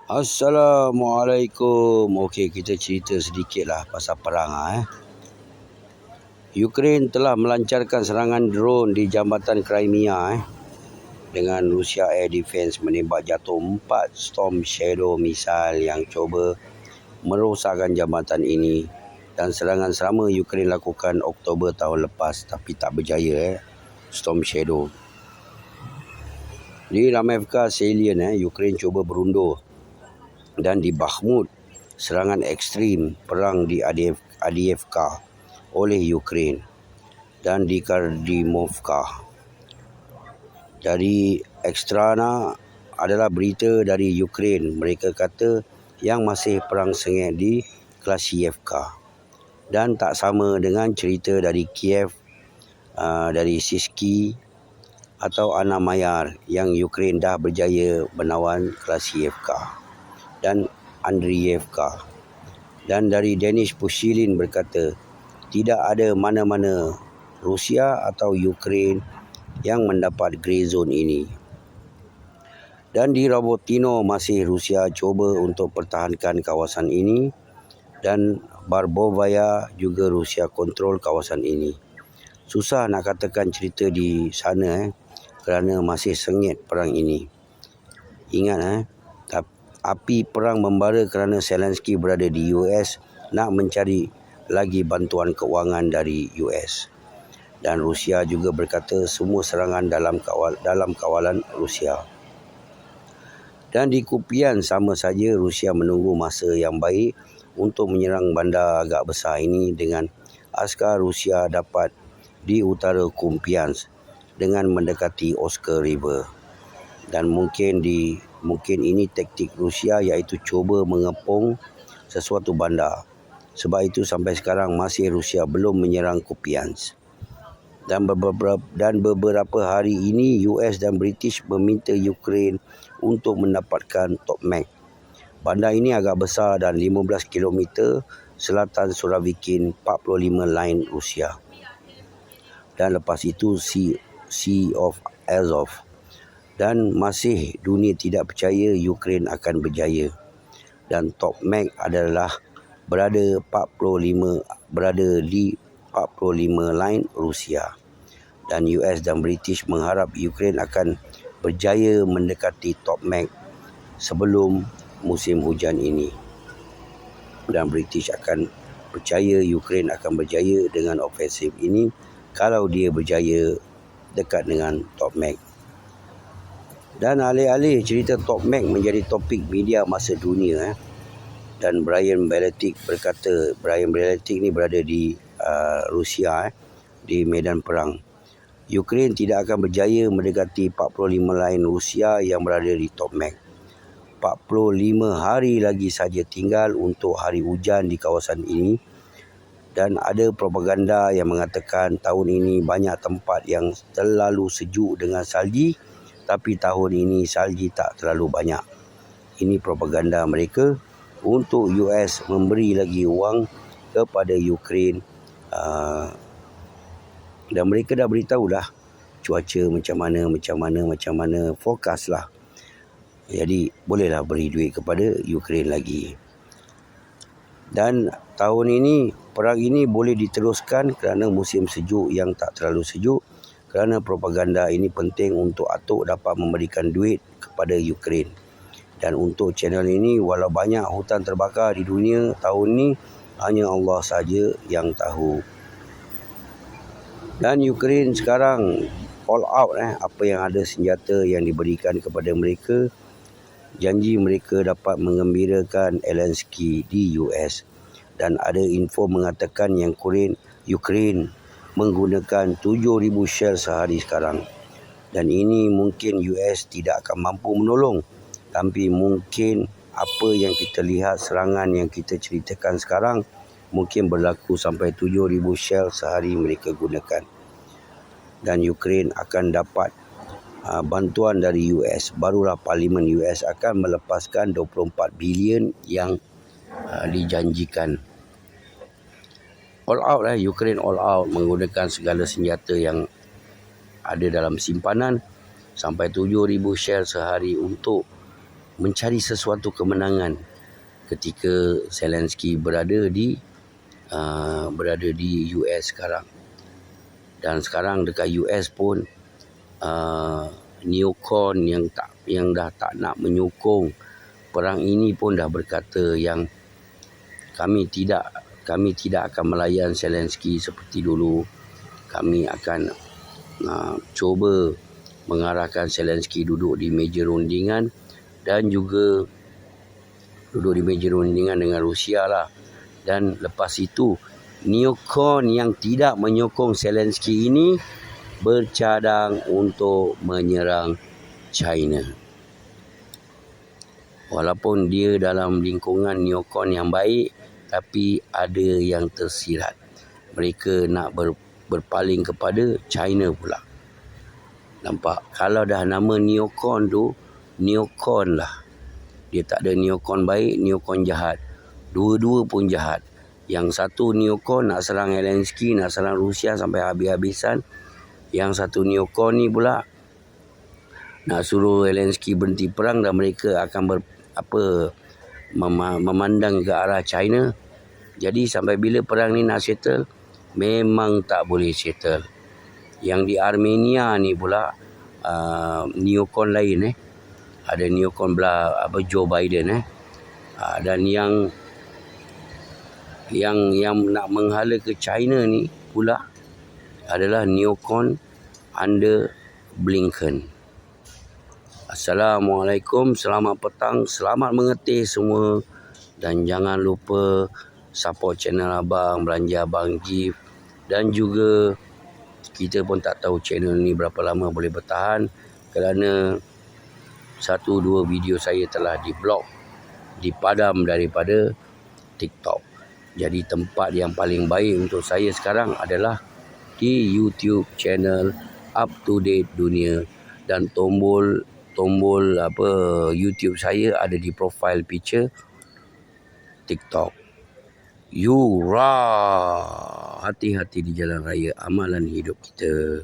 Assalamualaikum. Okey, kita cerita sedikitlah pasal perang. Ukraine telah melancarkan serangan drone di jambatan Crimea dengan Rusia Air Defense menembak jatuh 4 Storm Shadow missile yang cuba merosakkan jambatan ini, dan serangan sama Ukraine lakukan Oktober tahun lepas tapi tak berjaya. Storm Shadow di Ramevka Salient, Ukraine cuba berundur, dan di Bakhmut serangan ekstrim perang di Avdiivka oleh Ukraine, dan di Kardimovka. Dari Ekstrana adalah berita dari Ukraine. Mereka kata yang masih perang sengit di Klasievka, dan tak sama dengan cerita dari Kiev, dari Siski atau Anna Mayar yang Ukraine dah berjaya menawan Klasievka dan Andriivka. Dan dari Denis Pushilin berkata, tidak ada mana-mana Rusia atau Ukraine yang mendapat grey zone ini. Dan di Robotino masih Rusia cuba untuk pertahankan kawasan ini, dan Barbovaya juga Rusia kontrol kawasan ini. Susah nak katakan cerita di sana kerana masih sengit perang ini. Ingat api perang membara kerana Zelensky berada di US nak mencari lagi bantuan keuangan dari US. Dan Rusia juga berkata semua serangan dalam kawalan Rusia. Dan di Kupian sama saja Rusia menunggu masa yang baik untuk menyerang bandar agak besar ini dengan askar Rusia dapat di utara Kupiansk dengan mendekati Oskar River. Dan mungkin ini taktik Rusia, iaitu cuba mengepung sesuatu bandar. Sebab itu sampai sekarang masih Rusia belum menyerang Kupiansk. Dan beberapa hari ini US dan British meminta Ukraine untuk mendapatkan Tokmak. Bandar ini agak besar dan 15 km selatan Suravikin, 45 line Rusia. Dan lepas itu Sea of Azov. Dan masih dunia tidak percaya Ukraine akan berjaya. Dan Tokmak adalah berada di 45 line Rusia. Dan US dan British mengharap Ukraine akan berjaya mendekati Tokmak sebelum musim hujan ini. Dan British akan percaya Ukraine akan berjaya dengan ofensif ini kalau dia berjaya dekat dengan Tokmak. Dan alih-alih cerita Tokmak menjadi topik media masa dunia, dan Brian Beletic berkata, Brian Beletic ni berada di Rusia, di medan perang. Ukraine tidak akan berjaya mendekati 45 line Rusia yang berada di Tokmak. 45 hari lagi saja tinggal untuk hari hujan di kawasan ini. Dan ada propaganda yang mengatakan tahun ini banyak tempat yang terlalu sejuk dengan salji, tapi tahun ini salji tak terlalu banyak. Ini propaganda mereka untuk US memberi lagi wang kepada Ukraine. Dan mereka dah beritahu dah cuaca macam mana, forecast lah. Jadi bolehlah beri duit kepada Ukraine lagi. Dan tahun ini perang ini boleh diteruskan kerana musim sejuk yang tak terlalu sejuk, kerana propaganda ini penting untuk Atok dapat memberikan duit kepada Ukraine. Dan untuk channel ini, walau banyak hutan terbakar di dunia tahun ini, hanya Allah saja yang tahu. Dan Ukraine sekarang all out apa yang ada senjata yang diberikan kepada mereka. Janji mereka dapat mengembirakan Zelensky di US. Dan ada info mengatakan yang Ukraine menggunakan 7,000 shell sehari sekarang. Dan ini mungkin US tidak akan mampu menolong. Tapi mungkin apa yang kita lihat, serangan yang kita ceritakan sekarang, mungkin berlaku sampai 7,000 shell sehari mereka gunakan. Dan Ukraine akan dapat bantuan dari US. Barulah Parlimen US akan melepaskan 24 bilion yang dijanjikan. All out Ukraine all out menggunakan segala senjata yang ada dalam simpanan sampai 7,000 shell sehari untuk mencari sesuatu kemenangan ketika Zelensky berada di US sekarang. Dan sekarang dekat US pun neocon yang dah tak nak menyokong perang ini pun dah berkata yang kami tidak akan melayan Zelensky seperti dulu. Kami akan cuba mengarahkan Zelensky duduk di meja rundingan dan juga duduk di meja rundingan dengan Rusia lah. Dan lepas itu neocon yang tidak menyokong Zelensky ini bercadang untuk menyerang China. Walaupun dia dalam lingkungan neokon yang baik, tapi ada yang tersirat. Mereka nak berpaling kepada China pula. Nampak? Kalau dah nama neokon tu, neokon lah. Dia tak ada neokon baik, neokon jahat. Dua-dua pun jahat. Yang satu neokon nak serang Zelensky, nak serang Rusia sampai habis-habisan. Yang satu neokon ni pula nak suruh Zelensky berhenti perang dan mereka akan memandang ke arah China. Jadi sampai bila perang ni nak settle? Memang tak boleh settle. Yang di Armenia ni pula neokon lain ada neokon Joe Biden dan yang nak menghala ke China ni pula adalah neokon under Blinken. Assalamualaikum, selamat petang, selamat mengetih semua. Dan jangan lupa support channel abang, belanja abang gift. Dan juga kita pun tak tahu channel ni berapa lama boleh bertahan kerana 1-2 video saya telah di-block, dipadam daripada TikTok. Jadi tempat yang paling baik untuk saya sekarang adalah di YouTube channel Up to Date Dunia, dan tombol YouTube saya ada di profile picture TikTok. Yura, hati-hati di jalan raya, amalan hidup kita.